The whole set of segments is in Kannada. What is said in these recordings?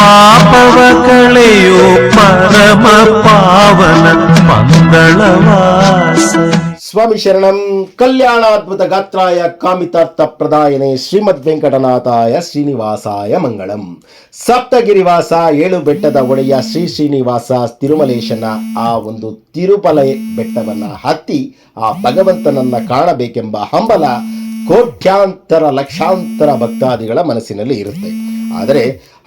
ಪಾಪವ ಕಳೆಯೋ ಪರಮ ಪಾವನ ಮಂಗಳವಾಸ. ಸ್ವಾಮಿ ಶರಣಂ. ಕಲ್ಯಾಣಾದ್ಭುತ ಗಾತ್ರಾಯ ಕಾಮಿತಾರ್ಥ ಪ್ರದಾಯನೆ ಶ್ರೀಮದ್ ವೆಂಕಟನಾಥಾಯ ಶ್ರೀನಿವಾಸಾಯ ಮಂಗಳಂ. ಸಪ್ತಗಿರಿವಾಸ, 7 ಬೆಟ್ಟದ ಒಡೆಯ ಶ್ರೀ ಶ್ರೀನಿವಾಸ ತಿರುಮಲೇಶನ ಆ ಒಂದು ತಿರುಪಲೆ ಬೆಟ್ಟವನ್ನ ಹತ್ತಿ ಆ ಭಗವಂತನನ್ನ ಕಾಣಬೇಕೆಂಬ ಹಂಬಲ ಕೋಟ್ಯಾಂತರ ಲಕ್ಷಾಂತರ ಭಕ್ತಾದಿಗಳ ಮನಸ್ಸಿನಲ್ಲಿ ಇರುತ್ತೆ. ಆದರೆ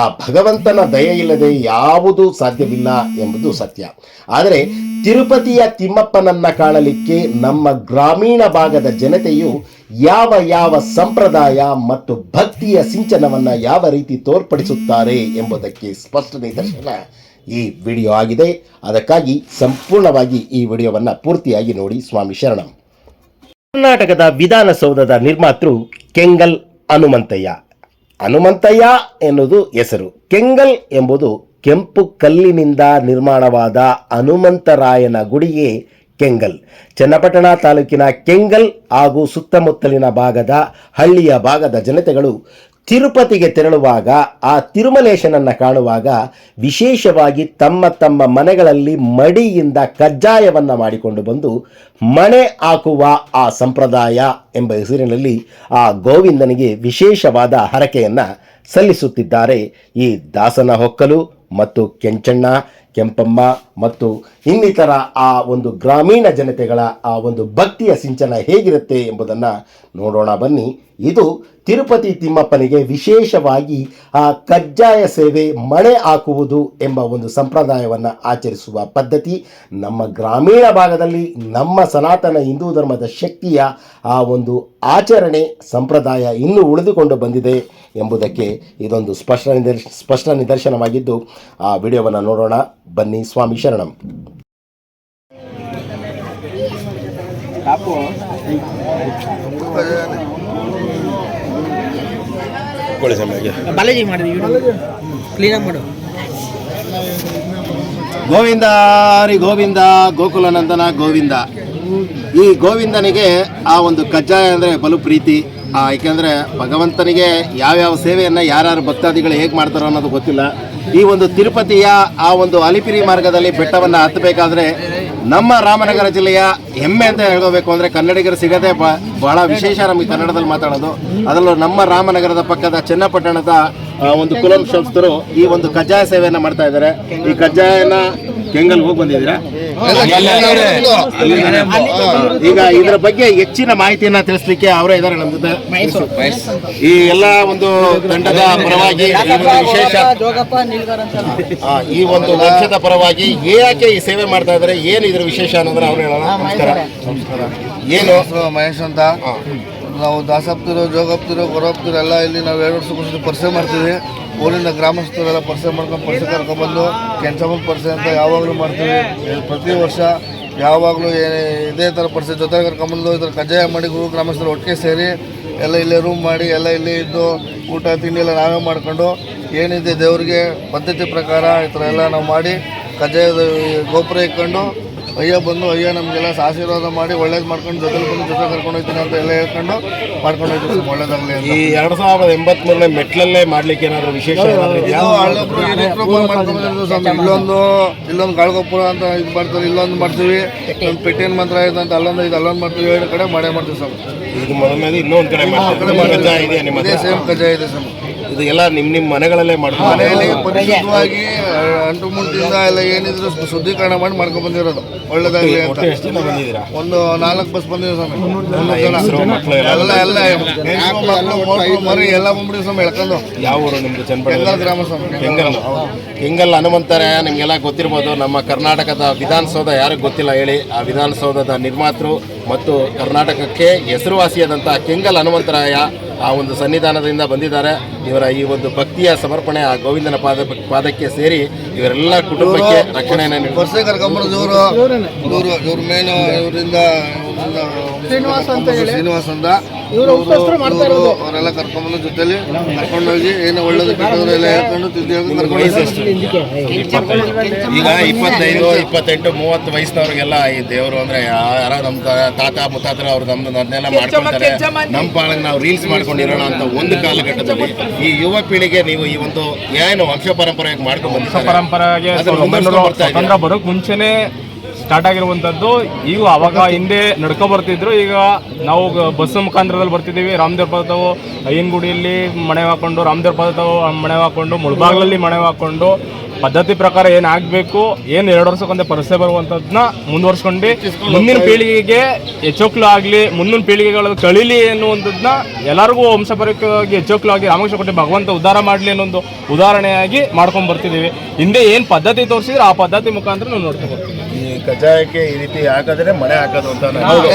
ಆ ಭಗವಂತನ ದಯೆ ಇಲ್ಲದೆ ಯಾವುದೂ ಸಾಧ್ಯವಿಲ್ಲ ಎಂಬುದು ಸತ್ಯ. ಆದರೆ ತಿರುಪತಿಯ ತಿಮ್ಮಪ್ಪನನ್ನ ಕಾಣಲಿಕ್ಕೆ ನಮ್ಮ ಗ್ರಾಮೀಣ ಭಾಗದ ಜನತೆಯು ಯಾವ ಸಂಪ್ರದಾಯ ಮತ್ತು ಭಕ್ತಿಯ ಸಿಂಚನವನ್ನು ಯಾವ ರೀತಿ ತೋರ್ಪಡಿಸುತ್ತಾರೆ ಎಂಬುದಕ್ಕೆ ಸ್ಪಷ್ಟ ನಿದರ್ಶನ ಈ ವಿಡಿಯೋ ಆಗಿದೆ. ಅದಕ್ಕಾಗಿ ಸಂಪೂರ್ಣವಾಗಿ ಈ ವಿಡಿಯೋವನ್ನು ಪೂರ್ತಿಯಾಗಿ ನೋಡಿ. ಸ್ವಾಮಿ ಶರಣಂ. ಕರ್ನಾಟಕದ ವಿಧಾನಸೌಧದ ನಿರ್ಮಾತೃ ಕೆಂಗಲ್ ಹನುಮಂತಯ್ಯ. ಹನುಮಂತಯ್ಯ ಎನ್ನುವುದು ಹೆಸರು. ಕೆಂಗಲ್ ಎಂಬುದು ಕೆಂಪು ಕಲ್ಲಿನಿಂದ ನಿರ್ಮಾಣವಾದ ಹನುಮಂತರಾಯನ ಗುಡಿಗೆ ಕೆಂಗಲ್. ಚನ್ನಪಟ್ಟಣ ತಾಲೂಕಿನ ಕೆಂಗಲ್ ಹಾಗೂ ಸುತ್ತಮುತ್ತಲಿನ ಭಾಗದ ಹಳ್ಳಿಯ ಭಾಗದ ಜನತೆಗಳು ತಿರುಪತಿಗೆ ತೆರಳುವಾಗ ಆ ತಿರುಮಲೇಶನನ್ನು ಕಾಣುವಾಗ ವಿಶೇಷವಾಗಿ ತಮ್ಮ ಮನೆಗಳಲ್ಲಿ ಮಡಿಯಿಂದ ಕಜ್ಜಾಯವನ್ನು ಮಾಡಿಕೊಂಡು ಬಂದು ಮಣೆ ಹಾಕುವ ಆ ಸಂಪ್ರದಾಯ ಎಂಬ ಹೆಸರಿನಲ್ಲಿ ಆ ಗೋವಿಂದನಿಗೆ ವಿಶೇಷವಾದ ಹರಕೆಯನ್ನು ಸಲ್ಲಿಸುತ್ತಿದ್ದಾರೆ ಈ ದಾಸನ ಹೊಕ್ಕಲು ಮತ್ತು ಕೆಂಚಣ್ಣ, ಕೆಂಪಮ್ಮ ಮತ್ತು ಇನ್ನಿತರ ಆ ಒಂದು ಗ್ರಾಮೀಣ ಜನತೆಗಳ ಆ ಒಂದು ಭಕ್ತಿಯ ಸಿಂಚನ ಹೇಗಿರುತ್ತೆ ಎಂಬುದನ್ನು ನೋಡೋಣ ಬನ್ನಿ. ಇದು ತಿರುಪತಿ ತಿಮ್ಮಪ್ಪನಿಗೆ ವಿಶೇಷವಾಗಿ ಆ ಕಜ್ಜಾಯ ಸೇವೆ, ಮಣೆ ಹಾಕುವುದು ಎಂಬ ಒಂದು ಸಂಪ್ರದಾಯವನ್ನು ಆಚರಿಸುವ ಪದ್ಧತಿ ನಮ್ಮ ಗ್ರಾಮೀಣ ಭಾಗದಲ್ಲಿ ನಮ್ಮ ಸನಾತನ ಹಿಂದೂ ಧರ್ಮದ ಶಕ್ತಿಯ ಆ ಒಂದು ಆಚರಣೆ ಸಂಪ್ರದಾಯ ಇನ್ನೂ ಉಳಿದುಕೊಂಡು ಬಂದಿದೆ ಎಂಬುದಕ್ಕೆ ಇದೊಂದು ಸ್ಪಷ್ಟ ನಿದರ್ಶನವಾಗಿದ್ದು ಆ ವಿಡಿಯೋವನ್ನು ನೋಡೋಣ ಬನ್ನಿ. ಸ್ವಾಮಿ ಶರಣಂ. ಗೋವಿಂದ ಹರಿ ಗೋವಿಂದ, ಗೋಕುಲನಂದನ ಗೋವಿಂದ. ಈ ಗೋವಿಂದನಿಗೆ ಆ ಒಂದು ಕಜ್ಜಾಯ ಅಂದರೆ ಬಲು ಪ್ರೀತಿ. ಏಕೆಂದರೆ ಭಗವಂತನಿಗೆ ಯಾವ್ಯಾವ ಸೇವೆಯನ್ನು ಯಾರ್ಯಾರು ಭಕ್ತಾದಿಗಳು ಹೇಗೆ ಮಾಡ್ತಾರೋ ಅನ್ನೋದು ಗೊತ್ತಿಲ್ಲ. ಈ ಒಂದು ತಿರುಪತಿಯ ಆ ಒಂದು ಅಲಿಪಿರಿ ಮಾರ್ಗದಲ್ಲಿ ಬೆಟ್ಟವನ್ನು ಹತ್ತಬೇಕಾದ್ರೆ ನಮ್ಮ ರಾಮನಗರ ಜಿಲ್ಲೆಯ ಹೆಮ್ಮೆ ಅಂತ ಹೇಳ್ಕೋಬೇಕು. ಅಂದರೆ ಕನ್ನಡಿಗರು ಸಿಗದೆ ಬಹಳ ವಿಶೇಷ ನಮಗೆ ಕನ್ನಡದಲ್ಲಿ ಮಾತಾಡೋದು. ಅದರಲ್ಲೂ ನಮ್ಮ ರಾಮನಗರದ ಪಕ್ಕದ ಚನ್ನಪಟ್ಟಣದ ಒಂದು ಕುಲವಂಶಸ್ಥರು ಈ ಒಂದು ಕಜ್ಜಾಯ ಸೇವೆಯನ್ನು ಮಾಡ್ತಾ ಇದ್ದಾರೆ. ಈ ಕಜ್ಜಾಯನ ಕೆಂಗಲ್ ಹೋಗಿ ಬಂದಿದ್ದೀರಾ? ಈಗ ಇದರ ಬಗ್ಗೆ ಹೆಚ್ಚಿನ ಮಾಹಿತಿಯನ್ನ ತಿಳಿಸ್ಲಿಕ್ಕೆ ಅವರೇ ಇದ್ದಾರೆ ನಮ್ಮ ಜೊತೆ. ಈ ಎಲ್ಲ ಒಂದು ತಂಡದ ಪರವಾಗಿ ವಿಶೇಷ ಈ ಒಂದು ವಂಶದ ಪರವಾಗಿ ಯಾಕೆ ಈ ಸೇವೆ ಮಾಡ್ತಾ ಇದ್ದಾರೆ, ಏನು ಇದ್ರ ವಿಶೇಷ ಅನ್ನೋದ್ರೆ ಅವ್ರು ಹೇಳೋಣ. ನಮಸ್ಕಾರ. ಏನು ಮಹೇಶ್ ಅಂತ. ನಾವು ದಾಸಾಪ್ತರು, ಜೋಗಾಪ್ತರು, ಗೊರಾಪ್ತರು ಎಲ್ಲ ಇಲ್ಲಿ ನಾವು 2 ವರ್ಷಕ್ಕೊಂದ್ಸತಿ ಪರಿಚಯ ಮಾಡ್ತೀವಿ. ಊರಿನ ಗ್ರಾಮಸ್ಥರೆಲ್ಲ ಪರಿಚಯ ಮಾಡ್ಕೊಂಡು ಪರಿಚಯ ಕರ್ಕೊಂಡ್ಬಂದು ಕೆಂಚಮಲ್ ಪರಿಚಯ ಅಂತ ಯಾವಾಗಲೂ ಮಾಡ್ತೀವಿ. ಪ್ರತಿ ವರ್ಷ ಯಾವಾಗಲೂ ಇದೇ ಥರ ಪರಿಚಯ ಜೊತೆ ಕರ್ಕೊಂಡ್ಬಂದು ಇದ್ರ ಕಜ್ಜಾಯ ಮಾಡಿ ಗ್ರಾಮಸ್ಥರು ಒಟ್ಟಿಗೆ ಸೇರಿ ಎಲ್ಲ ಇಲ್ಲೇ ರೂಮ್ ಮಾಡಿ ಎಲ್ಲ ಇಲ್ಲೇ ಇದ್ದು ಊಟ ತಿಂಡಿ ಎಲ್ಲ ನಾವೇ ಮಾಡ್ಕೊಂಡು ಏನಿದೆ ದೇವರಿಗೆ ಪದ್ಧತಿ ಪ್ರಕಾರ ಈ ಥರ ಎಲ್ಲ ನಾವು ಮಾಡಿ ಕಜ್ಜಾಯದ ಗೋಪುರ ಇಟ್ಕೊಂಡು ಅಯ್ಯ ಬಂದು ಅಯ್ಯ ನಮಗೆಲ್ಲ ಆಶೀರ್ವಾದ ಮಾಡಿ ಒಳ್ಳೇದು ಮಾಡ್ಕೊಂಡು ಜೊತೆ ಬಂದು ಜೊತೆ ಕರ್ಕೊಂಡು ಹೋಗ್ತೀನಿ ಅಂತ ಎಲ್ಲ ಹೇಳ್ಕೊಂಡು ಮಾಡ್ಕೊಂಡು ಹೋಗ್ತೀವಿ. ಒಳ್ಳೇದಾಗಲಿ. ಈ 2083 ಮೆಟ್ಲಲ್ಲೇ ಮಾಡ್ಲಿಕ್ಕೆ ಏನಾದರೂ ವಿಶೇಷ ಇಲ್ಲೊಂದು ಗಾಳಗೋಪುರ ಅಂತ ಇದು ಮಾಡ್ತಾರೆ, ಇಲ್ಲೊಂದು ಮಾಡ್ತೀವಿ. ಒಂದು ಪೆಟ್ಟಿನ ಮಂತ್ರ ಇದೆ ಅಂತ ಅಲ್ಲೊಂದು ಮಾಡ್ತೀವಿ. 2 ಕಡೆ ಮಾಡ್ತೀವಿ ಸರ್. ಇದು ಮೊದಲನೇದು ಇನ್ನೊಂದು ಕಡೆ ಇದೇ ಸೇಮ್ ಕಜ್ಜಾಯ ಇದೆ ಸರ್. ಇದು ಎಲ್ಲ ನಿಮ್ಮ ಮನೆಗಳಲ್ಲೇ ಮಾಡ್ತಾರೆ? ಮನೆಯಲ್ಲಿ ಪರಿಶುದ್ಧವಾಗಿ ಅಂಟು ಮುಂಟಿಂದ ಎಲ್ಲ ಏನಿದ್ರು ಶುದ್ಧೀಕರಣ ಮಾಡಿ ಮಾಡ್ಕೊಂಡು ಬಂದಿರೋದು. ಒಳ್ಳೇದಾಗಲಿ ಅಂತ. ಎಷ್ಟು ಜನ ಬಂದಿದ್ದೀರಾ? ಒಂದು 4 ಬಸ್ ಬಂದಿದೆ ಸ್ವಾಮಿ. ಮರಿ ಎಲ್ಲ ಬಂದ್ಬಿಡಿ ಸ್ವಾಮಿ ಎಳ್ಕೊಂಡು. ಯಾವ ಊರು ನಿಮ್ದು? ಕೆಂಗಲ್ ಗ್ರಾಮ ಸ್ವಾಮಿ. ಕೆಂಗಲ್ ಹನುಮಂತರಾಯ ನಿಮಗೆಲ್ಲ ಗೊತ್ತಿರ್ಬೋದು. ನಮ್ಮ ಕರ್ನಾಟಕದ ವಿಧಾನಸೌಧ ಯಾರಿಗೆ ಗೊತ್ತಿಲ್ಲ ಹೇಳಿ. ಆ ವಿಧಾನಸೌಧದ ನಿರ್ಮಾತೃ ಮತ್ತು ಕರ್ನಾಟಕಕ್ಕೆ ಹೆಸರುವಾಸಿಯಾದಂಥ ಕೆಂಗಲ್ ಹನುಮಂತರಾಯ ಆ ಒಂದು ಸನ್ನಿಧಾನದಿಂದ ಬಂದಿದ್ದಾರೆ. ಇವರ ಈ ಒಂದು ಭಕ್ತಿಯ ಸಮರ್ಪಣೆ ಆ ಗೋವಿಂದನ ಪಾದಕ್ಕೆ ಸೇರಿ ಇವರೆಲ್ಲ ಕುಟುಂಬಕ್ಕೆ ರಕ್ಷಣೆಯನ್ನು ವರ್ಷ ಕರ್ಕೊಂಬರೋದು ಇವ್ರ ಮೇನು. ಇವರಿಂದ ಶ್ರೀನಿವಾಸ್ ಅಂತ ಇವ್ರು ವಂಶಸ್ಥರು ಮಾಡ್ತಾ ಇರೋದು. ಅವರೆಲ್ಲ ಕರ್ಕೊಂಡ್ಬಂದು ಜೊತೆಲಿ ಕರ್ಕೊಂಡೋಗಿ ಏನು ಒಳ್ಳೇದು ಕೆಟ್ಟದ್ರೆಲ್ಲ ಹೇಳ್ಕೊಂಡು ತಿದ್ದಿ ಹೇಳ್ಕೊಂಡು ಈಗ 25, 28, 30 ವಯಸ್ಸಿನವ್ರಿಗೆಲ್ಲ ಈ ದೇವರು ಅಂದ್ರೆ ಯಾರ ನಮ್ಮ ತಾತ ಮುತ್ತಾತರ ಅವ್ರು ಅದನ್ನೆಲ್ಲ ಮಾಡ್ಕೊಳ್ತಾರೆ. ನಮ್ಮ ಪಾಳಲ್ಲಿ ನಾವು ರೀಲ್ಸ್ ಮಾಡ್ಕೊಂಡಿರೋಣ ಅಂತ ಒಂದು ಕಾಲಘಟ್ಟದಲ್ಲಿ ಈ ಯುವ ಪೀಳಿಗೆ ನೀವು ಈ ಒಂದು ಏನು ವಂಶ ಪರಂಪರೆಯಾಗಿ ಮಾಡ್ಕೊಂಡು ಪರಂಪರೆಗೆ ಸ್ವತಂತ್ರ ಬರೋಕ್ ಮುಂಚೆನೆ ಸ್ಟಾರ್ಟ್ ಆಗಿರುವಂಥದ್ದು. ಈಗ ಅವಾಗ ಹಿಂದೆ ನಡ್ಕೊ ಬರ್ತಿದ್ರು, ಈಗ ನಾವು ಬಸ್ ಮುಖಾಂತರದಲ್ಲಿ ಬರ್ತಿದ್ದೀವಿ. ರಾಮದೇವ್ರ ಪದವು ಅಯ್ಯನಗುಡಿಯಲ್ಲಿ ಮನೆ ಹಾಕೊಂಡು, ರಾಮದೇವ್ರ ಪದವು ಮನೆ ಹಾಕೊಂಡು, ಮುಳಬಾಗ್ಲಲ್ಲಿ ಮನೆ ಹಾಕೊಂಡು ಪದ್ಧತಿ ಪ್ರಕಾರ ಏನಾಗಬೇಕು, ಏನು 2 ವರ್ಷಕ್ಕೊಂದೇ ಪರಿಸೆ ಬರುವಂಥದ್ದನ್ನ ಮುಂದುವರ್ಸ್ಕೊಂಡು ಮುಂದಿನ ಪೀಳಿಗೆಗೆ ಹೆಚ್ಚೋಕ್ಲು ಆಗಲಿ, ಮುಂದಿನ ಪೀಳಿಗೆಗಳು ಕಳೀಲಿ ಅನ್ನುವಂಥದ್ದನ್ನ ಎಲ್ಲರಿಗೂ ವಂಶಪರವಾಗಿ ಹೆಚ್ಚೋಕ್ಲು ಆಗಿ ರಾಮಕೃಷ್ಣ ಭಗವಂತ ಉದ್ಧಾರ ಮಾಡಲಿ ಅನ್ನೊಂದು ಉದಾಹರಣೆಯಾಗಿ ಮಾಡ್ಕೊಂಡು ಬರ್ತಿದ್ದೀವಿ. ಹಿಂದೆ ಏನು ಪದ್ಧತಿ ತೋರಿಸಿದ್ರೆ ಆ ಪದ್ಧತಿ ಮುಖಾಂತರ ನಾವು ನೋಡ್ಕೊಂಡು ಬರ್ತೀವಿ. ಈ ಕಜ್ಜಾಯಕ್ಕೆ ಈ ರೀತಿ ಹಾಕಿದ್ರೆ ಮನೆ ಹಾಕೋದು ಅಂತ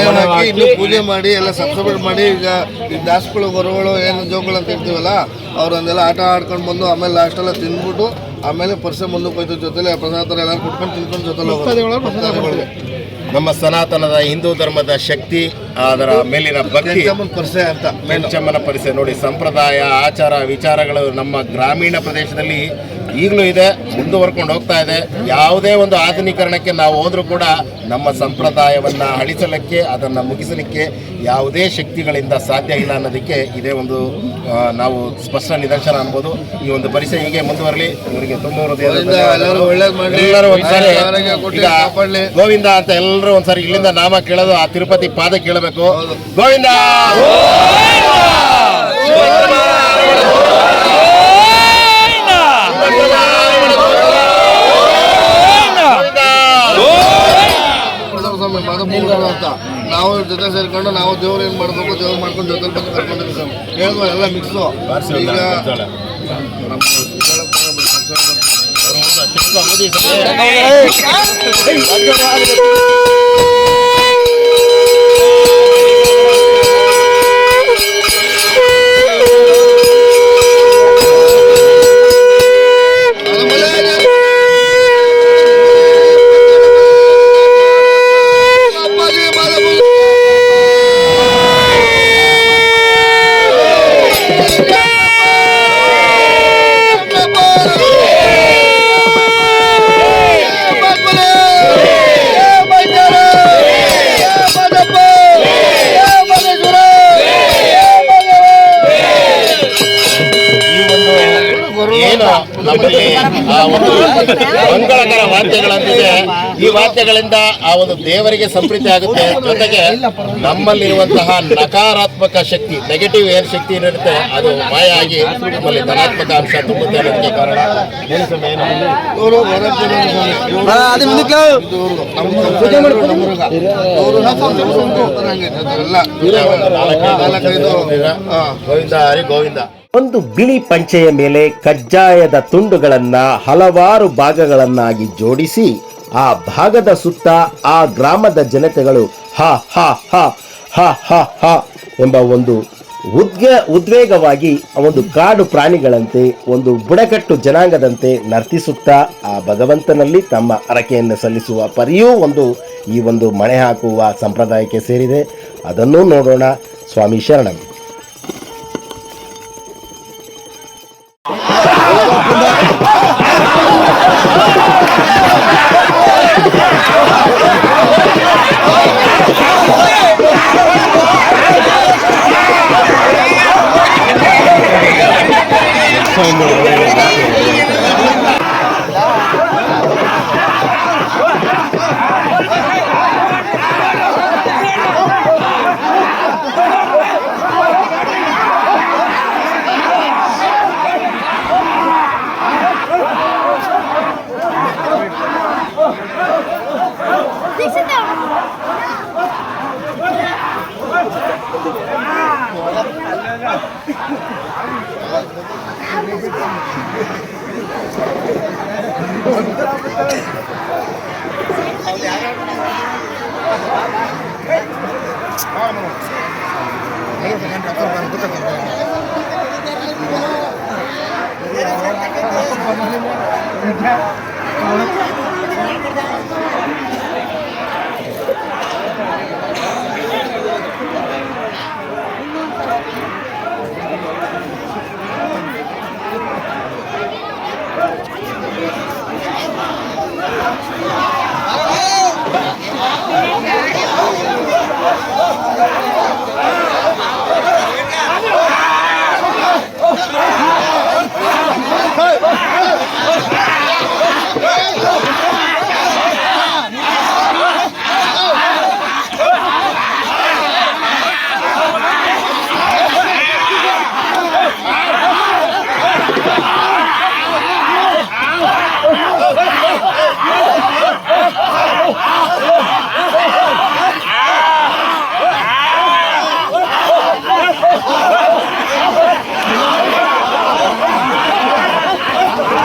ಇನ್ನು ಪೂಜೆ ಮಾಡಿ ಎಲ್ಲ ಸಬ್ಸ್ಕ್ರೈಬ್ ಮಾಡಿ. ಈಗ ಈ ದಾಸ್ಗಳು ಹೊರಗಳು ಏನು ಜೋಗಳು ಅಂತ ಇರ್ತೀವಲ್ಲ, ಅವ್ರನ್ನೆಲ್ಲ ಆಟ ಆಡ್ಕೊಂಡು ಬಂದು ಆಮೇಲೆ ಲಾಸ್ಟೆಲ್ಲ ತಿಂದ್ಬಿಟ್ಟು ಆಮೇಲೆ ಪರ್ಸೆ ಮುಂದಕ್ಕೆ ಹೋಯ್ತು ಜೊತೆಲಿ ಪ್ರಸಾದ ಎಲ್ಲರೂ ಕುಟ್ಕೊಂಡು ತಿನ್ಕೊಂಡು ಜೊತೆಲಿ ನಮ್ಮ ಸನಾತನದ ಹಿಂದೂ ಧರ್ಮದ ಶಕ್ತಿ, ಅದರ ಮೇಲಿನ ಭಕ್ತಿ ಪರ್ಸೆ ಅಂತ ಪಂಚಮ್ಮನ ಪರಿಸೆ ನೋಡಿ. ಸಂಪ್ರದಾಯ ಆಚಾರ ವಿಚಾರಗಳು ನಮ್ಮ ಗ್ರಾಮೀಣ ಪ್ರದೇಶದಲ್ಲಿ ಈಗಲೂ ಇದೆ, ಮುಂದುವರ್ಕೊಂಡು ಹೋಗ್ತಾ ಇದೆ. ಯಾವುದೇ ಒಂದು ಆಧುನೀಕರಣಕ್ಕೆ ನಾವು ಹೋದ್ರೂ ಕೂಡ ನಮ್ಮ ಸಂಪ್ರದಾಯವನ್ನು ಅಳಿಸಲಿಕ್ಕೆ, ಅದನ್ನು ಮುಗಿಸಲಿಕ್ಕೆ ಯಾವುದೇ ಶಕ್ತಿಗಳಿಂದ ಸಾಧ್ಯ ಇಲ್ಲ ಅನ್ನೋದಕ್ಕೆ ಇದೇ ಒಂದು ನಾವು ಸ್ಪಷ್ಟ ನಿದರ್ಶನ ಅನ್ಬೋದು. ಈ ಒಂದು ಪರಿಸರ ಹೀಗೆ ಮುಂದುವರಲಿ. ಇವರಿಗೆ ತುಂಬ ಎಲ್ಲರೂ ಒಂದ್ಸರಿ ಈಗ ಗೋವಿಂದ ಅಂತ ಎಲ್ಲರೂ ಒಂದ್ಸರಿ ಇಲ್ಲಿಂದ ನಾಮ ಕೇಳೋದು, ಆ ತಿರುಪತಿ ಪಾದ ಕೇಳಬೇಕು. ಗೋವಿಂದ ಅಂತ ನಾವು ಜೊತೆ ಸೇರ್ಕೊಂಡು ನಾವು ದೇವ್ರು ಏನು ಮಾಡಬೇಕು, ದೇವ್ರು ಮಾಡ್ಕೊಂಡು ಜೊತೆ ಬಂದು ಕರ್ಕೊಂಡಿದ್ದೀವಿ ಸ್ವಾಮಿ. ಹೇಳಿದ್ವ ಎಲ್ಲ ಮಿಕ್ಸು. ಈಗ ಏನು ನಮ್ಮಲ್ಲಿ ಆ ಒಂದು ಮಂಗಳಕರ ವಾದ್ಯಗಳಂತಿದೆ, ಈ ವಾದ್ಯಗಳಿಂದ ಆ ಒಂದು ದೇವರಿಗೆ ಸಂಪ್ರೀತಿ ಆಗುತ್ತೆ. ಜೊತೆಗೆ ನಮ್ಮಲ್ಲಿರುವಂತಹ ನಕಾರಾತ್ಮಕ ಶಕ್ತಿ, ನೆಗೆಟಿವ್ ಏನ್ ಶಕ್ತಿ ಇರುತ್ತೆ ಅದು ಮಾಯ ಆಗಿ ನಮ್ಮಲ್ಲಿ ಧನಾತ್ಮಕ ಅಂಶ ತುಂಬುತ್ತೆ ಅನ್ನೋದಕ್ಕೆ ಕಾರಣ. ಗೋವಿಂದ ಹರಿ ಗೋವಿಂದ. ಒಂದು ಬಿಳಿ ಪಂಚೆಯ ಮೇಲೆ ಕಜ್ಜಾಯದ ತುಂಡುಗಳನ್ನ ಹಲವಾರು ಭಾಗಗಳನ್ನಾಗಿ ಜೋಡಿಸಿ ಆ ಭಾಗದ ಸುತ್ತ ಆ ಗ್ರಾಮದ ಜನತೆಗಳು ಹ ಹ ಹ ಹ ಹ ಹ ಎಂಬ ಒಂದು ಉದ್ವೇಗವಾಗಿ ಒಂದು ಕಾಡು ಪ್ರಾಣಿಗಳಂತೆ, ಒಂದು ಬುಡಕಟ್ಟು ಜನಾಂಗದಂತೆ ನರ್ತಿಸುತ್ತಾ ಆ ಭಗವಂತನಲ್ಲಿ ತಮ್ಮ ಹರಕೆಯನ್ನು ಸಲ್ಲಿಸುವ ಪರಿಯೂ ಈ ಒಂದು ಮಣೆ ಹಾಕುವ ಸಂಪ್ರದಾಯಕ್ಕೆ ಸೇರಿದೆ. ಅದನ್ನೂ ನೋಡೋಣ. ಸ್ವಾಮಿ ಶರಣಂ.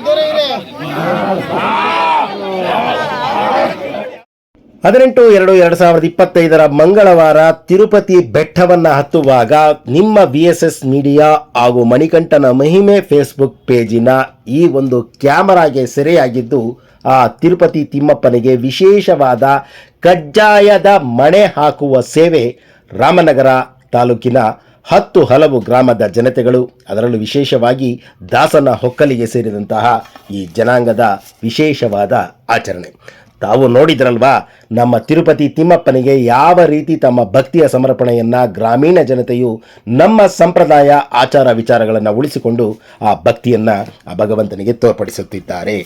ದೂರ ಇರಿ 18/2/2025 ಮಂಗಳವಾರ ತಿರುಪತಿ ಬೆಟ್ಟವನ್ನ ಹತ್ತುವಾಗ ನಿಮ್ಮ VSS ಮೀಡಿಯಾ ಹಾಗೂ ಮಣಿಕಂಠನ ಮಹಿಮೆ ಫೇಸ್ಬುಕ್ ಪೇಜಿನ ಈ ಒಂದು ಕ್ಯಾಮರಾಗೆ ಸೆರೆಯಾಗಿದ್ದು ಆ ತಿರುಪತಿ ತಿಮ್ಮಪ್ಪನಿಗೆ ವಿಶೇಷವಾದ ಕಜ್ಜಾಯದ ಮಣೆ ಹಾಕುವ ಸೇವೆ ರಾಮನಗರ ತಾಲೂಕಿನ 10 ಹಲವು ಗ್ರಾಮದ ಜನತೆಗಳು, ಅದರಲ್ಲೂ ವಿಶೇಷವಾಗಿ ದಾಸನ ಹೊಕ್ಕಲಿಗೆ ಸೇರಿದಂತಹ ಈ ಜನಾಂಗದ ವಿಶೇಷವಾದ ಆಚರಣೆ. ತಾವು ನೋಡಿದ್ರಲ್ವಾ ನಮ್ಮ ತಿರುಪತಿ ತಿಮ್ಮಪ್ಪನಿಗೆ ಯಾವ ರೀತಿ ತಮ್ಮ ಭಕ್ತಿಯ ಸಮರ್ಪಣೆಯನ್ನು ಗ್ರಾಮೀಣ ಜನತೆಯು ನಮ್ಮ ಸಂಪ್ರದಾಯ ಆಚಾರ ವಿಚಾರಗಳನ್ನು ಉಳಿಸಿಕೊಂಡು ಆ ಭಕ್ತಿಯನ್ನು ಆ ಭಗವಂತನಿಗೆ ತೋರ್ಪಡಿಸುತ್ತಿದ್ದಾರೆ.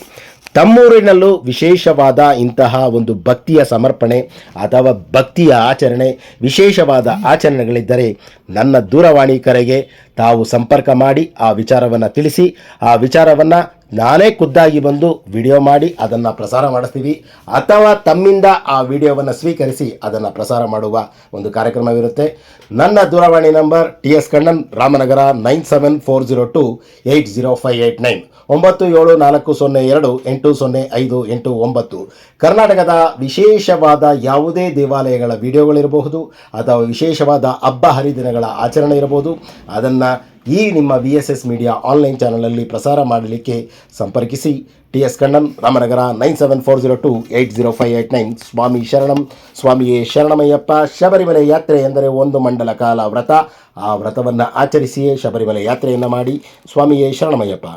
ತಮ್ಮೂರಿನಲ್ಲೂ ವಿಶೇಷವಾದ ಇಂತಹ ಒಂದು ಭಕ್ತಿಯ ಸಮರ್ಪಣೆ ಅಥವಾ ಭಕ್ತಿಯ ಆಚರಣೆ, ವಿಶೇಷವಾದ ಆಚರಣೆಗಳಿದ್ದರೆ ನನ್ನ ದೂರವಾಣಿ ಕರೆಗೆ ತಾವು ಸಂಪರ್ಕ ಮಾಡಿ ಆ ವಿಚಾರವನ್ನು ತಿಳಿಸಿ, ಆ ವಿಚಾರವನ್ನು ನಾನೇ ಖುದ್ದಾಗಿ ಬಂದು ವಿಡಿಯೋ ಮಾಡಿ ಅದನ್ನು ಪ್ರಸಾರ ಮಾಡಿಸ್ತೀವಿ, ಅಥವಾ ತಮ್ಮಿಂದ ಆ ವಿಡಿಯೋವನ್ನು ಸ್ವೀಕರಿಸಿ ಅದನ್ನು ಪ್ರಸಾರ ಮಾಡುವ ಒಂದು ಕಾರ್ಯಕ್ರಮವಿರುತ್ತೆ. ನನ್ನ ದೂರವಾಣಿ ನಂಬರ್ TS ಕಣ್ಣನ್, ರಾಮನಗರ 9740280589 9740280589. ಕರ್ನಾಟಕದ ವಿಶೇಷವಾದ ಯಾವುದೇ ದೇವಾಲಯಗಳ ವಿಡಿಯೋಗಳಿರಬಹುದು ಅಥವಾ ವಿಶೇಷವಾದ ಹಬ್ಬ ಹರಿದಿನಗಳ ಆಚರಣೆ ಇರಬಹುದು, ಅದನ್ನು ಈ ನಿಮ್ಮ VSS ಮೀಡಿಯಾ ಆನ್ಲೈನ್ ಚಾನಲಲ್ಲಿ ಪ್ರಸಾರ ಮಾಡಲಿಕ್ಕೆ ಸಂಪರ್ಕಿಸಿ. TS ಕಣ್ಣನ್, ರಾಮನಗರ 9740280589. ಸ್ವಾಮಿ ಶರಣಂ, ಸ್ವಾಮಿಯೇ ಶರಣಮಯ್ಯಪ್ಪ. ಶಬರಿಮಲೆ ಯಾತ್ರೆ ಎಂದರೆ ಒಂದು ಮಂಡಲ ಕಾಲ ವ್ರತ. ಆ ವ್ರತವನ್ನು ಆಚರಿಸಿಯೇ ಶಬರಿಮಲೆ ಯಾತ್ರೆಯನ್ನು ಮಾಡಿ. ಸ್ವಾಮಿಯೇ ಶರಣಮಯ್ಯಪ್ಪ.